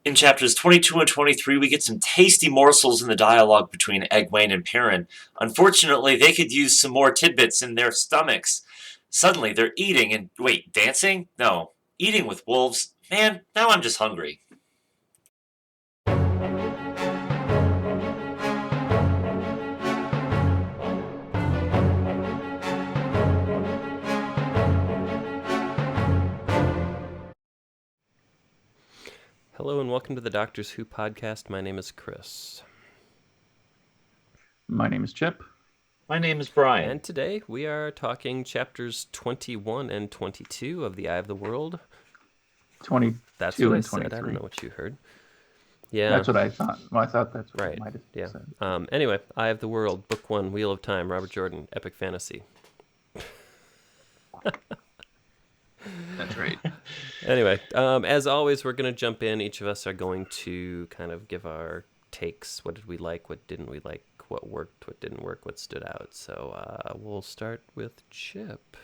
In chapters 22 and 23, we get some tasty morsels in the dialogue between Egwene and Perrin. Unfortunately, they could use some more tidbits in their stomachs. Suddenly, they're eating and. Wait, dancing? No. Eating with wolves? Man, now I'm just hungry. Hello and welcome to the Doctors Who podcast. My name is Chris. My name is Chip. My name is Brian. And today we are talking chapters 21 and 22 of The Eye of the World. 22 That's what and I 23. said. I don't know what you heard. Yeah. That's what I thought. Well, I thought that's what right. I might have said. Anyway, Eye of the World, Book 1, Wheel of Time, Robert Jordan, Epic Fantasy. That's right. Anyway, as always, we're going to jump in. Each of us are going to kind of give our takes. What did we like? What didn't we like? What worked? What didn't work? What stood out? So we'll start with Chip.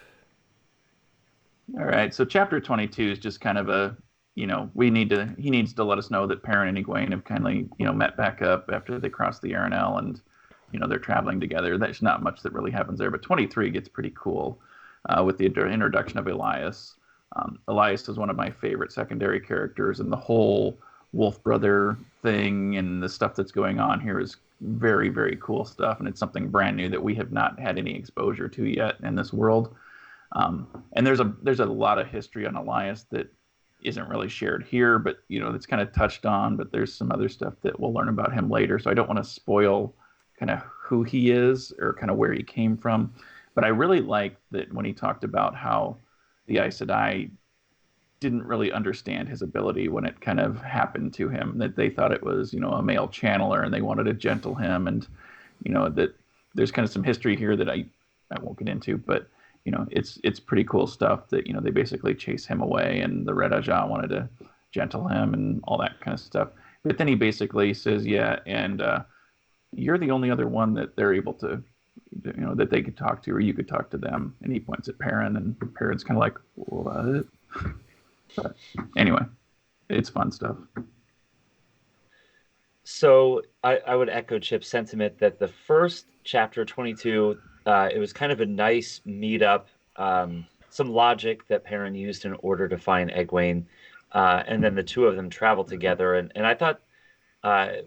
All right. So chapter 22 is just kind of a, he needs to let us know that Perrin and Egwene have kindly, met back up after they crossed the Arenal and, they're traveling together. There's not much that really happens there. But 23 gets pretty cool with the introduction of Elyas. Elyas is one of my favorite secondary characters, and the whole Wolf Brother thing and the stuff that's going on here is very, very cool stuff, and it's something brand new that we have not had any exposure to yet in this world. And there's a lot of history on Elyas that isn't really shared here, but it's kind of touched on. But there's some other stuff that we'll learn about him later, so I don't want to spoil kind of who he is or kind of where he came from. But I really like that when he talked about how the Aes Sedai didn't really understand his ability when it kind of happened to him, that they thought it was, a male channeler and they wanted to gentle him. And, that there's kind of some history here that I won't get into, but, it's pretty cool stuff that, they basically chase him away and the Red Ajah wanted to gentle him and all that kind of stuff. But then he basically says, yeah, and you're the only other one that they're able to, that they could talk to, or you could talk to them. And he points at Perrin, and Perrin's kind of like, what? But anyway, it's fun stuff. So I would echo Chip's sentiment that the first chapter 22, it was kind of a nice meetup, some logic that Perrin used in order to find Egwene, and then the two of them traveled together. And I thought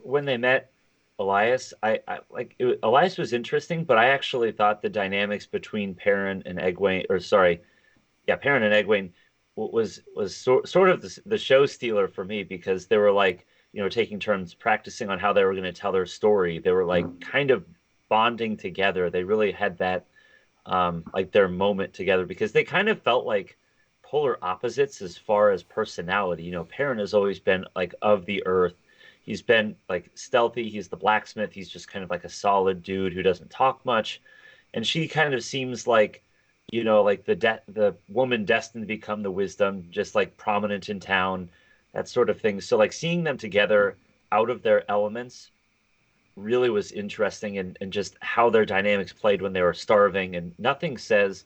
when they met Elyas, Elyas was interesting, but I actually thought the dynamics between Perrin and Egwene, Perrin and Egwene was sort of the show stealer for me, because they were like, taking turns practicing on how they were going to tell their story. They were like kind of bonding together. They really had that like their moment together, because they kind of felt like polar opposites as far as personality. Perrin has always been like of the earth. He's been like stealthy. He's the blacksmith. He's just kind of like a solid dude who doesn't talk much. And she kind of seems like, like the woman destined to become the wisdom, just like prominent in town, that sort of thing. So like seeing them together out of their elements really was interesting, and just how their dynamics played when they were starving. And nothing says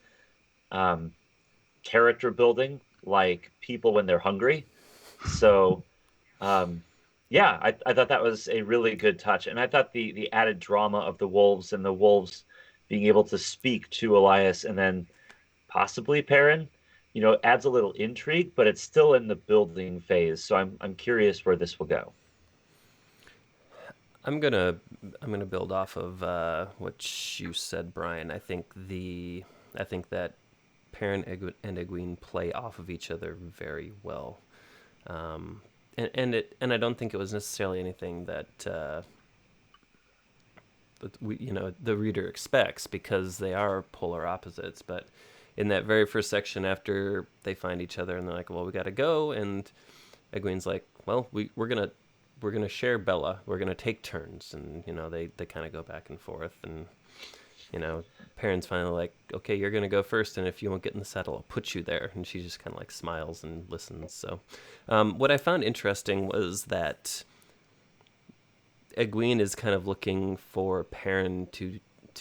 character building like people when they're hungry. So I thought that was a really good touch. And I thought the added drama of the wolves, and the wolves being able to speak to Elyas and then possibly Perrin, adds a little intrigue, but it's still in the building phase. So I'm curious where this will go. I'm gonna build off of what you said, Brian. I think that Perrin and Egwene play off of each other very well, and I don't think it was necessarily anything that the reader expects, because they are polar opposites. But in that very first section, after they find each other and they're like, well, we got to go, and Egwene's like, well, we're gonna share Bella. We're gonna take turns, and they kind of go back and forth, and Perrin's finally like, okay, you're gonna go first, and if you won't get in the saddle, I'll put you there. And she just kind of like smiles and listens. So, what I found interesting was that Egwene is kind of looking for Perrin to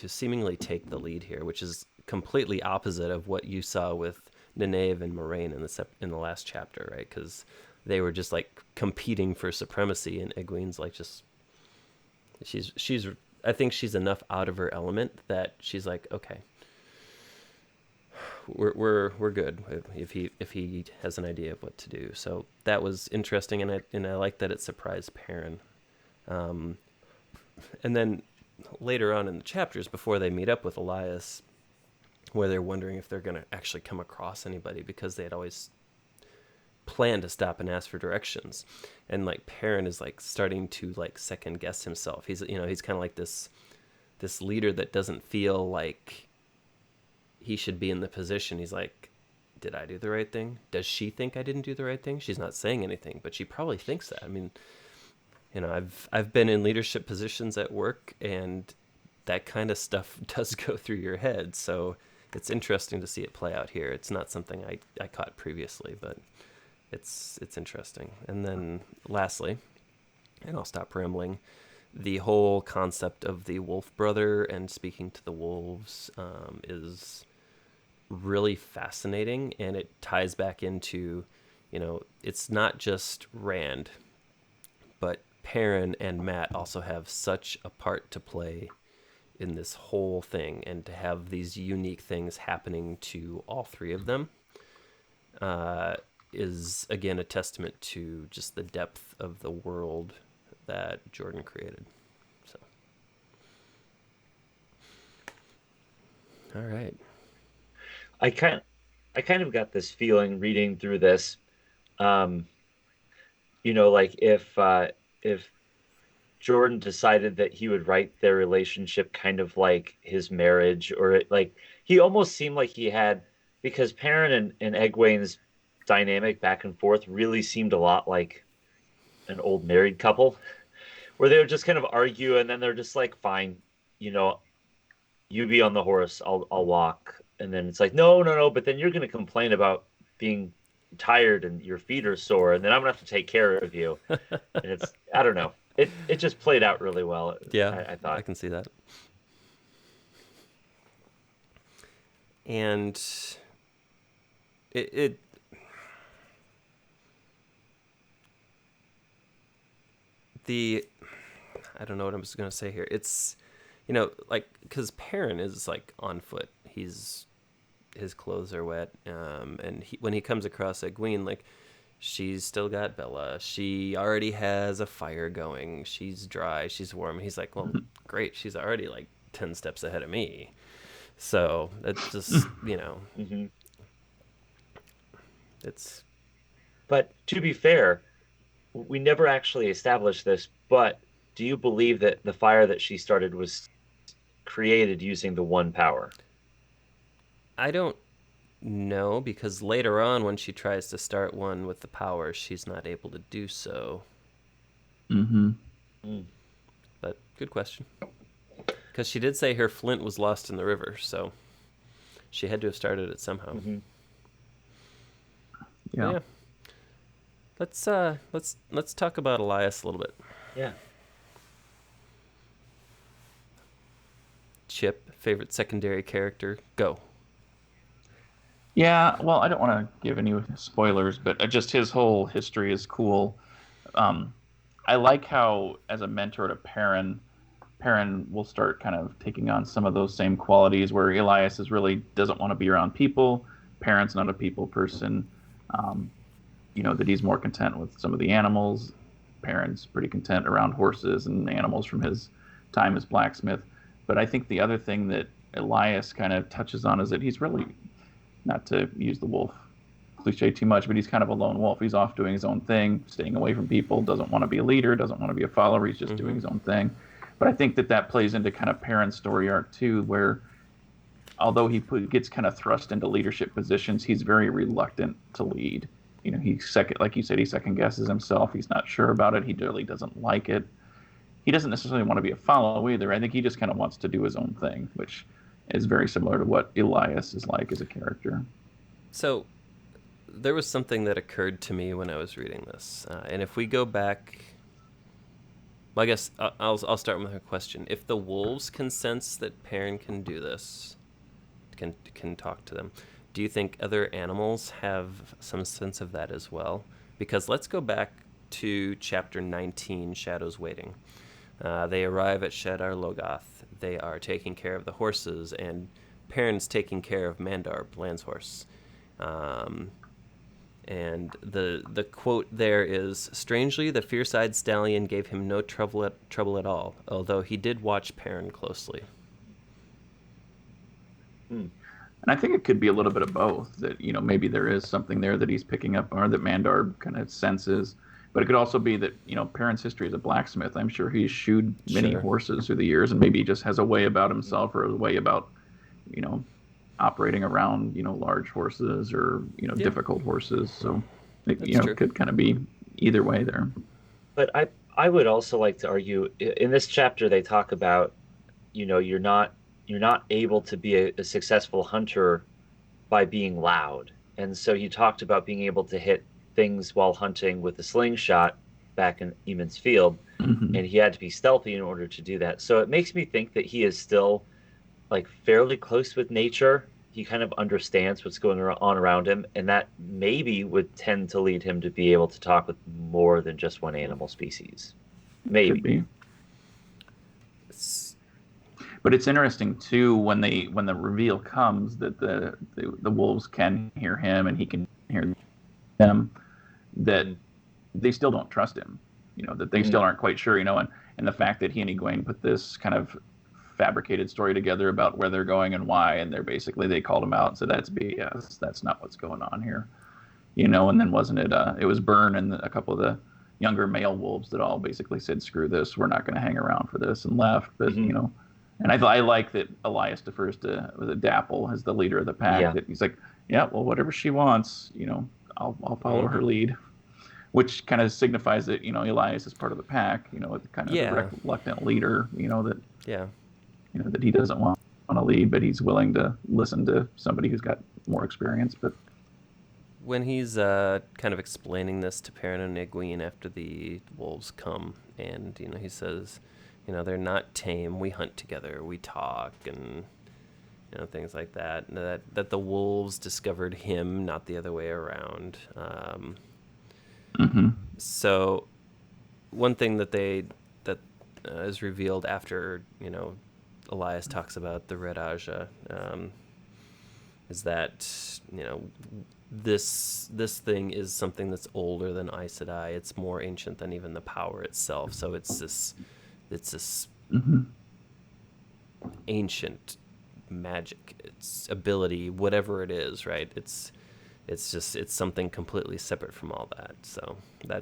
seemingly take the lead here, which is completely opposite of what you saw with Nynaeve and Moraine in the last chapter, right? Because they were just like competing for supremacy, and Egwene's like just she's I think she's enough out of her element that she's like, okay, we're good if he has an idea of what to do. So that was interesting, and I like that it surprised Perrin. And then later on in the chapters, before they meet up with Elyas, where they're wondering if they're going to actually come across anybody, because they had always planned to stop and ask for directions, and like Perrin is like starting to like second guess himself. He's he's kind of like this leader that doesn't feel like he should be in the position. He's like, did I do the right thing? Does she think I didn't do the right thing? She's not saying anything, but she probably thinks that. I mean, I've been in leadership positions at work, and that kind of stuff does go through your head. So it's interesting to see it play out here. It's not something I caught previously, but it's interesting. And then lastly, and I'll stop rambling, the whole concept of the wolf brother and speaking to the wolves is really fascinating, and it ties back into, it's not just Rand, but Perrin and Matt also have such a part to play in this whole thing, and to have these unique things happening to all three of them is again a testament to just the depth of the world that Jordan created. So, all right. I kind of got this feeling reading through this, like if Jordan decided that he would write their relationship kind of like his marriage, or like he almost seemed like he had, because Perrin and Egwene's dynamic back and forth really seemed a lot like an old married couple, where they would just kind of argue, and then they're just like, fine, you be on the horse, I'll walk. And then it's like, no, but then you're going to complain about being tired and your feet are sore, and then I'm going to have to take care of you. And it's, I don't know. It just played out really well. Yeah, I thought. I can see that. And it I don't know what I'm just going to say here. It's, like, because Perrin is like on foot. His clothes are wet. And when he comes across Egwene, like, she's still got Bella. She already has a fire going. She's dry. She's warm. And he's like, well, great. She's already like 10 steps ahead of me. So that's just, Mm-hmm. It's. But to be fair, we never actually established this, but do you believe that the fire that she started was created using the one power? I don't know, because later on when she tries to start one with the power, she's not able to do so. Mm-hmm. Mm. But good question. Because she did say her flint was lost in the river, so she had to have started it somehow. Mm-hmm. Yeah. Let's talk about Elyas a little bit. Yeah. Chip, favorite secondary character, go. Yeah, well, I don't want to give any spoilers, but just his whole history is cool. I like how, as a mentor to Perrin will start kind of taking on some of those same qualities, where Elyas really doesn't want to be around people. Perrin's not a people person. That he's more content with some of the animals. Perrin's pretty content around horses and animals from his time as blacksmith. But I think the other thing that Elyas kind of touches on is that he's really, not to use the wolf cliche too much, but he's kind of a lone wolf. He's off doing his own thing, staying away from people, doesn't want to be a leader, doesn't want to be a follower. He's just doing his own thing. But I think that plays into kind of Perrin's story arc too, where although he gets kind of thrust into leadership positions, he's very reluctant to lead. Like you said, he second guesses himself. He's not sure about it. He really doesn't like it. He doesn't necessarily want to be a follower either. I think he just kind of wants to do his own thing, which is very similar to what Elyas is like as a character. So there was something that occurred to me when I was reading this, and if we go back, well, I guess I'll start with a question. If the wolves can sense that Perrin can do this, can talk to them, do you think other animals have some sense of that as well? because let's go back to chapter 19, Shadows Waiting. They arrive at Shadar Logoth. They are taking care of the horses, and Perrin's taking care of Mandar, Bland's horse. And the quote there is, "Strangely, the fierce-eyed stallion gave him no trouble at all, although he did watch Perrin closely." And I think it could be a little bit of both. That maybe there is something there that he's picking up, or that Mandar kind of senses. But it could also be that Perrin's history as a blacksmith. I'm sure he's shoed many horses through the years, and maybe he just has a way about himself, or a way about operating around large horses, or difficult horses. So it could kind of be either way there. But I would also like to argue in this chapter they talk about you're not able to be a successful hunter by being loud. And so you talked about being able to hit things while hunting with a slingshot back in Eamon's Field, and he had to be stealthy in order to do that. So it makes me think that he is still like fairly close with nature. He kind of understands what's going on around him, and that maybe would tend to lead him to be able to talk with more than just one animal species. Maybe. Could be. But it's interesting too when the reveal comes that the wolves can hear him and he can hear them, that they still don't trust him. That they still aren't quite sure. And the fact that he and Egwene put this kind of fabricated story together about where they're going and why, and they called him out and said that's BS. That's not what's going on here. And then wasn't it? It was Byrne and a couple of the younger male wolves that all basically said, "Screw this. We're not going to hang around for this," and left. But and I like that Elyas defers to Dapple as the leader of the pack. Yeah. That he's like, yeah, well, whatever she wants, I'll follow her lead, which kind of signifies that Elyas is part of the pack. Kind of the reluctant leader. That that he doesn't want to lead, but he's willing to listen to somebody who's got more experience. But when he's kind of explaining this to Perrin and Egwene after the wolves come, and he says, they're not tame. We hunt together. We talk, and things like that. That the wolves discovered him, not the other way around. So, one thing that is revealed after Elyas talks about the Red Aja, is that this thing is something that's older than Aes Sedai. It's more ancient than even the power itself. So it's this ancient magic, its ability, whatever it is, right? It's something completely separate from all that. So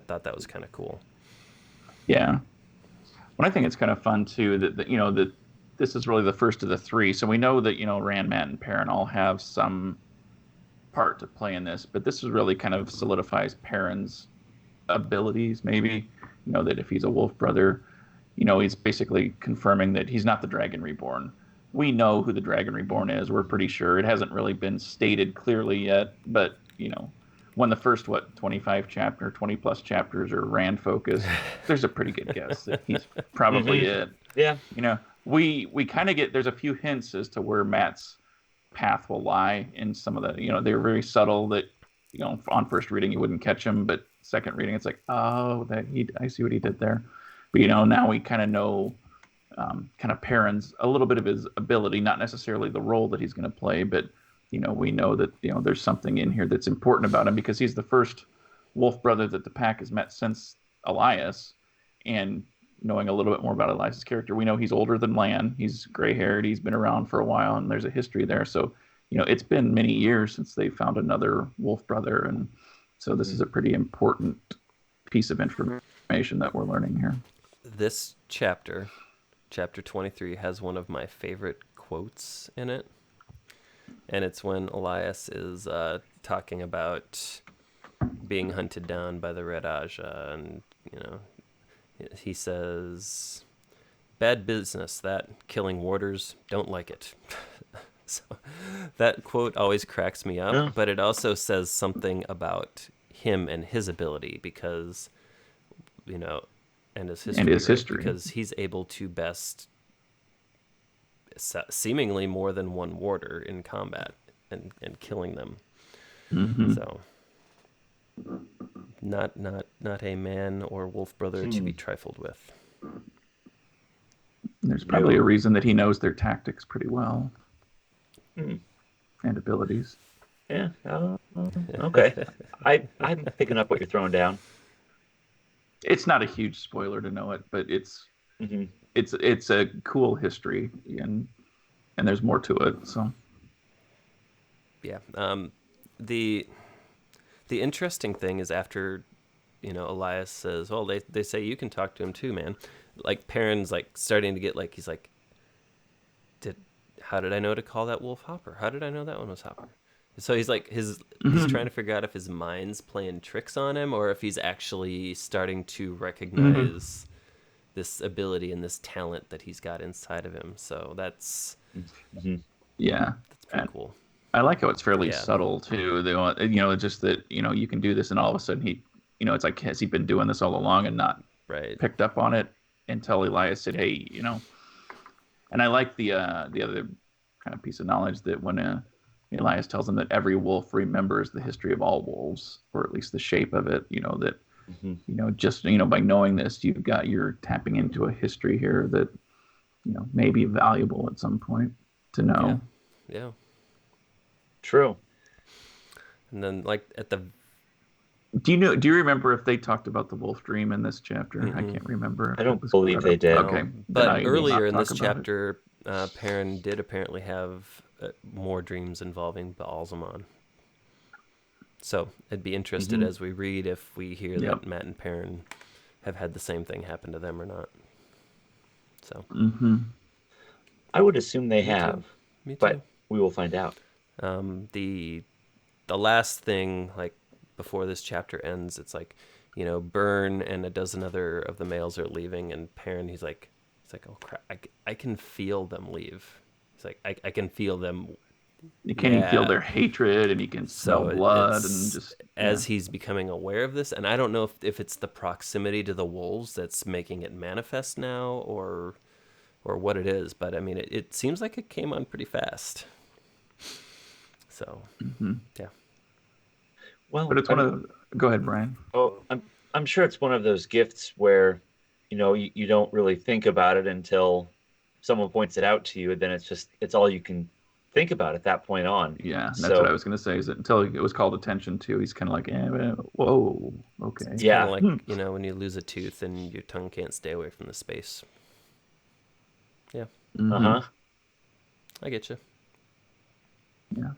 thought that was kind of cool. Yeah. Well, I think it's kind of fun too that this is really the first of the three. So we know that Rand, Matt, and Perrin all have some part to play in this, but this is really kind of solidifies Perrin's abilities. Maybe that if he's a wolf brother, he's basically confirming that he's not the Dragon Reborn. We know who the Dragon Reborn is. We're pretty sure. It hasn't really been stated clearly yet, but when the first 20 plus chapters are Rand focused, there's a pretty good guess that he's probably it. Yeah. We kind of get, there's a few hints as to where Matt's path will lie in some of the, they're very subtle that, on first reading you wouldn't catch him, but second reading it's like, oh, I see what he did there. But now we kind of know kind of Perrin's a little bit of his ability, not necessarily the role that he's going to play, but we know that there's something in here that's important about him because he's the first wolf brother that the pack has met since Elyas. And knowing a little bit more about Elyas' character, we know he's older than Lan. He's gray-haired. He's been around for a while, and there's a history there. So it's been many years since they found another wolf brother, and so this is a pretty important piece of information that we're learning here. This chapter 23, has one of my favorite quotes in it. And it's when Elyas is talking about being hunted down by the Red Aja. And, he says, "Bad business, that. Killing warders. Don't like it." So that quote always cracks me up. But it also says something about him and his ability because, and his history. Because he's able to best seemingly more than one warder in combat and killing them. So not a man or wolf brother to be trifled with. There's probably a reason that he knows their tactics pretty well Hmm. and abilities. Yeah. Okay. I'm picking up what you're throwing down. It's not a huge spoiler to know it, but Hmm. it's a cool history, and there's more to it. So Yeah. The the interesting thing is after, Elyas says, "Well, they say you can talk to him too, man." Like Perrin's like starting to get like he's like, how did I know to call that wolf Hopper? How did I know that one was Hopper? So he's like he's trying to figure out if his mind's playing tricks on him or if he's actually starting to recognize this ability and this talent that he's got inside of him. So that's Hmm. yeah, pretty and cool. I like how it's fairly Yeah. subtle too. They want, just that you can do this, and all of a sudden it's like, has he been doing this all along and not Right. picked up on it until Elyas said, hey, And I like the other kind of piece of knowledge that when Elyas tells him that every wolf remembers the history of all wolves, or at least the shape of it, that Hmm. just by knowing this, you're tapping into a history here that may be valuable at some point to Yeah. know. Yeah. True. And then like at the Do you remember if they talked about the wolf dream in this chapter? I mm-mm. can't remember I if it don't was believe brought they up. did. Okay, No, then but I will earlier not in talk this about it. chapter, Perrin did apparently have more dreams involving Baalzamon. So I'd be interested Hmm. as we read if we hear Yep. that Matt and Perrin have had the same thing happen to them or not. So Mm-hmm. I would assume they me too, have, me too. but we will find out. The last thing, like before this chapter ends, it's like, Byrne and a dozen other of the males are leaving, and Perrin, he's like, oh crap, I can feel them leave. He's like, I can feel them. Can he feel Yeah. their hatred, and he can smell So blood, and it's just as he's becoming aware of this, and I don't know if it's the proximity to the wolves that's making it manifest now, or what it is, but I mean, it seems like it came on pretty fast. So, Mm-hmm. yeah. But Well, it's one of. Go ahead, Brian. I'm sure it's one of those gifts where, you don't really think about it until someone points it out to you, and then it's all you can think about at that point on. Yeah, that's what I So was going to say. Is that until it was called attention to, he's kind of like, whoa, okay. It's kind of yeah. like, when you lose a tooth and your tongue can't stay away from the space. Yeah, Mm-hmm. Uh-huh. I get you. Yeah.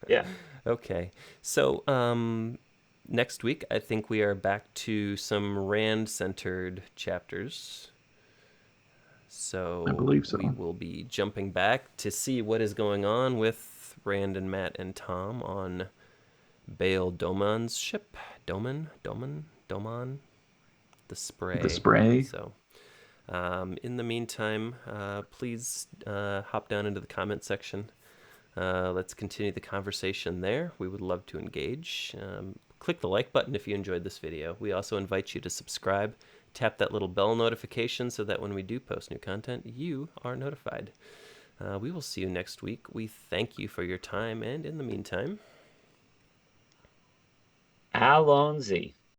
Yeah. Okay. So, next week, I think we are back to some Rand-centered chapters. So I believe so. we will be jumping back to see what is going on with Rand and Matt and Tom on Bail Doman's ship. Doman, the Spray. The spray. So, in the meantime, please hop down into the comment section. Let's continue the conversation there. We would love to engage. Click the like button if you enjoyed this video. We also invite you to subscribe. Tap that little bell notification so that when we do post new content, you are notified. We will see you next week. We thank you for your time, and in the meantime, Alonzi.